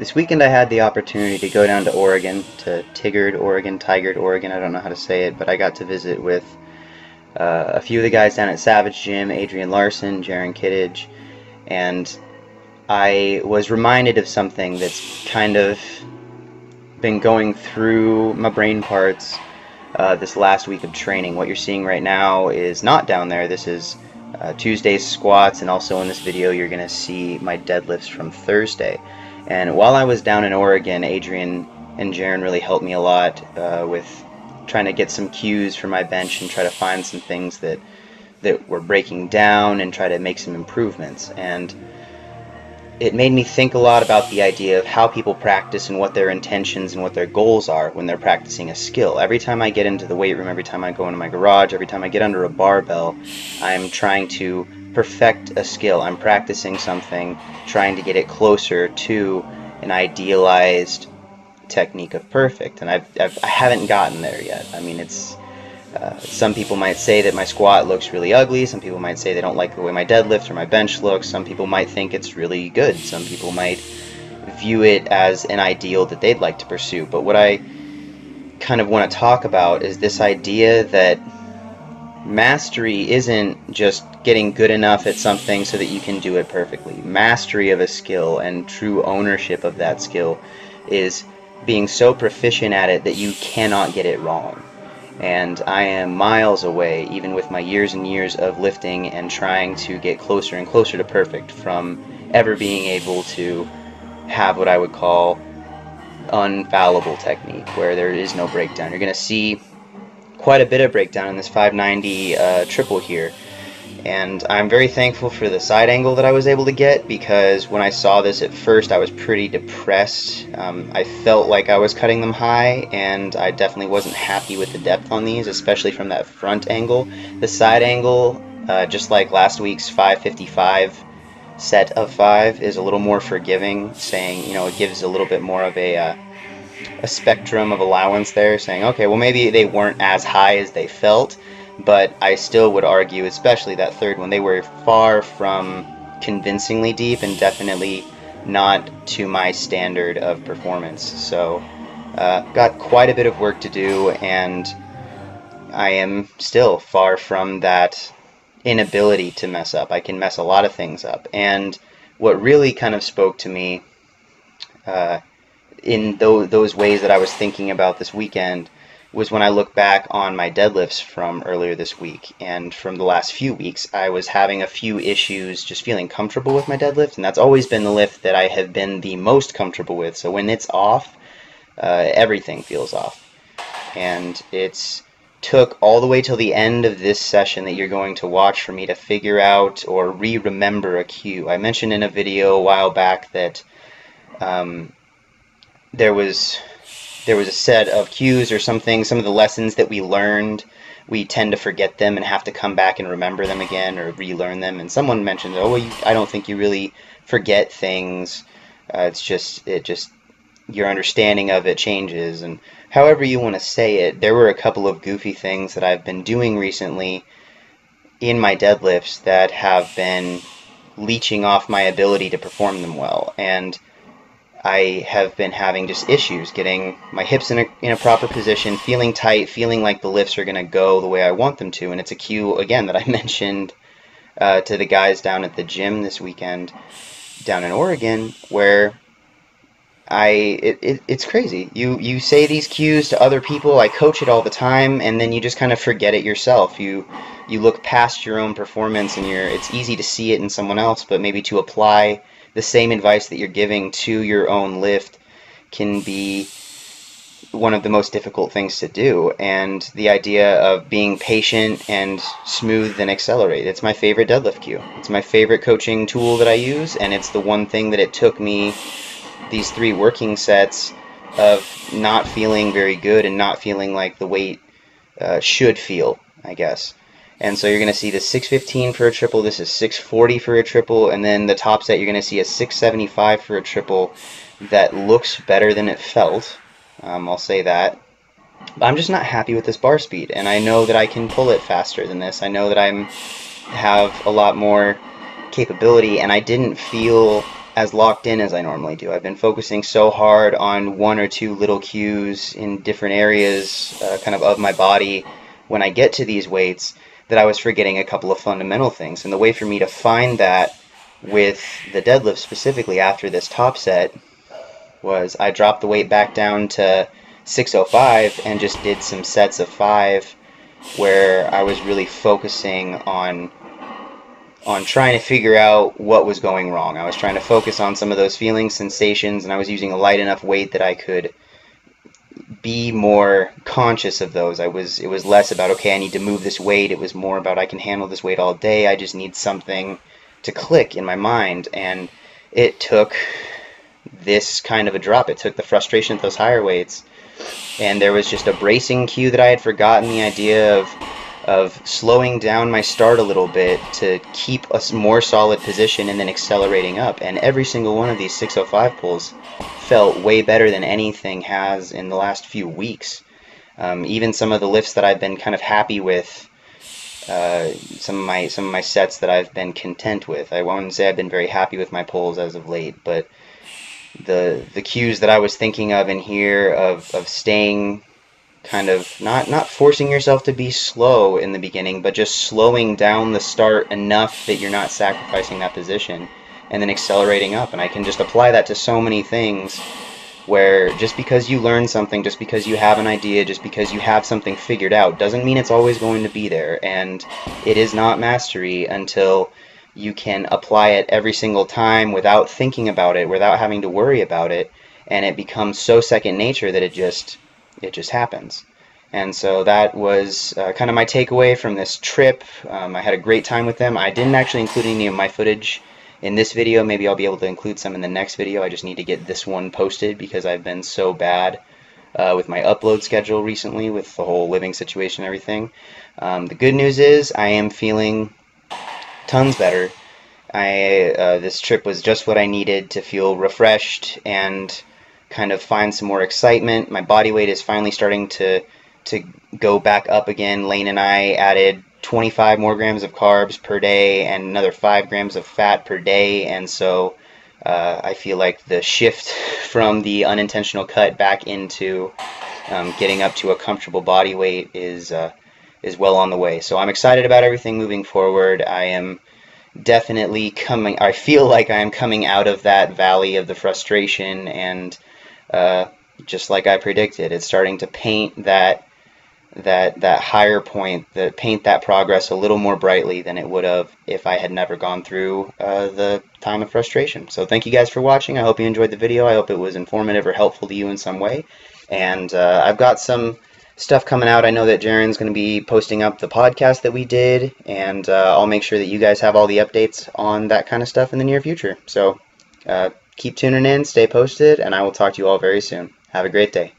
This weekend I had the opportunity to go down to Oregon, to Tigard, Oregon, I don't know how to say it, but I got to visit with a few of the guys down at Savage Gym, Adrian Larson, Jaron Kittage, and I was reminded of something that's kind of been going through my brain parts this last week of training. What you're seeing right now is not down there. This is Tuesday's squats, and also in this video you're going to see my deadlifts from Thursday. And while I was down in Oregon, Adrian and Jaron really helped me a lot with trying to get some cues for my bench and try to find some things that were breaking down and try to make some improvements. And it made me think a lot about the idea of how people practice and what their intentions and what their goals are when they're practicing a skill. Every time I get into the weight room, every time I go into my garage, every time I get under a barbell, I'm trying to perfect a skill. I'm practicing something, trying to get it closer to an idealized technique of perfect. And I haven't gotten there yet. I mean, it's some people might say that my squat looks really ugly. Some people might say they don't like the way my deadlift or my bench looks. Some people might think it's really good. Some people might view it as an ideal that they'd like to pursue. But what I kind of want to talk about is this idea that mastery isn't just getting good enough at something so that you can do it perfectly. Mastery of a skill and true ownership of that skill is being so proficient at it that you cannot get it wrong. And I am miles away, even with my years and years of lifting and trying to get closer and closer to perfect, from ever being able to have what I would call unfallible technique, where there is no breakdown. You're going to see quite a bit of breakdown in this 590 triple here. And I'm very thankful for the side angle that I was able to get, because when I saw this at first I was pretty depressed. I felt like I was cutting them high, and I definitely wasn't happy with the depth on these, especially from that front angle. The side angle, just like last week's 555 set of 5, is a little more forgiving, saying, you know, it gives a little bit more of a spectrum of allowance there, saying, okay, well, maybe they weren't as high as they felt, but I still would argue, especially that third one, they were far from convincingly deep and definitely not to my standard of performance. So got quite a bit of work to do, and I am still far from that inability to mess up. I can mess a lot of things up. And what really kind of spoke to me in those ways that I was thinking about this weekend was when I look back on my deadlifts from earlier this week. And from the last few weeks, I was having a few issues just feeling comfortable with my deadlift, and that's always been the lift that I have been the most comfortable with. So when it's off, everything feels off. And it's took all the way till the end of this session that you're going to watch for me to figure out or remember a cue. I mentioned in a video a while back that there was a set of cues or something, some of the lessons that we learned, we tend to forget them and have to come back and remember them again or relearn them. And someone mentioned, oh, well, I don't think you really forget things. It's just your understanding of it changes. And however you want to say it, there were a couple of goofy things that I've been doing recently in my deadlifts that have been leeching off my ability to perform them well. And I have been having just issues getting my hips in a proper position, feeling tight, feeling like the lifts are going to go the way I want them to. And it's a cue, again, that I mentioned to the guys down at the gym this weekend down in Oregon, where it's crazy. You say these cues to other people, I coach it all the time, and then you just kind of forget it yourself. You look past your own performance, and it's easy to see it in someone else, but maybe to apply the same advice that you're giving to your own lift can be one of the most difficult things to do. And the idea of being patient and smooth and accelerate, it's my favorite deadlift cue. It's my favorite coaching tool that I use, and it's the one thing that it took me these 3 working sets of not feeling very good and not feeling like the weight should feel, I guess. And so you're going to see the 615 for a triple, this is 640 for a triple, and then the top set you're going to see a 675 for a triple that looks better than it felt. I'll say that. But I'm just not happy with this bar speed, and I know that I can pull it faster than this. I know that I have a lot more capability, and I didn't feel as locked in as I normally do. I've been focusing so hard on one or two little cues in different areas kind of my body when I get to these weights that I was forgetting a couple of fundamental things. And the way for me to find that with the deadlift specifically after this top set was I dropped the weight back down to 605 and just did some sets of 5 where I was really focusing on trying to figure out what was going wrong. I was trying to focus on some of those feelings, sensations, and I was using a light enough weight that I could be more conscious of those. It was less about, okay, I need to move this weight. It was more about, I can handle this weight all day. I just need something to click in my mind. And it took this kind of a drop. It took the frustration at those higher weights. And there was just a bracing cue that I had forgotten, the idea of slowing down my start a little bit to keep a more solid position and then accelerating up. And every single one of these 605 pulls felt way better than anything has in the last few weeks. Even some of the lifts that I've been kind of happy with, some of my sets that I've been content with. I won't say I've been very happy with my pulls as of late, but the cues that I was thinking of in here of staying kind of not forcing yourself to be slow in the beginning, but just slowing down the start enough that you're not sacrificing that position and then accelerating up. And I can just apply that to so many things where just because you learn something, just because you have an idea, just because you have something figured out doesn't mean it's always going to be there. And it is not mastery until you can apply it every single time without thinking about it, without having to worry about it, and it becomes so second nature that it just happens. And so that was kind of my takeaway from this trip. I had a great time with them. I didn't actually include any of my footage in this video. Maybe I'll be able to include some in the next video. I just need to get this one posted because I've been so bad with my upload schedule recently with the whole living situation and everything. The good news is I am feeling tons better. This trip was just what I needed to feel refreshed and kind of find some more excitement. My body weight is finally starting to go back up again. Lane and I added 25 more grams of carbs per day and another 5 grams of fat per day, and so I feel like the shift from the unintentional cut back into getting up to a comfortable body weight is well on the way. So I'm excited about everything moving forward. I am definitely I feel like I am coming out of that valley of the frustration, and just like I predicted, it's starting to paint that higher point, paint that progress a little more brightly than it would have if I had never gone through the time of frustration. So thank you guys for watching. I hope you enjoyed the video. I hope it was informative or helpful to you in some way. And I've got some stuff coming out. I know that Jaren's going to be posting up the podcast that we did, and I'll make sure that you guys have all the updates on that kind of stuff in the near future. So keep tuning in, stay posted, and I will talk to you all very soon. Have a great day.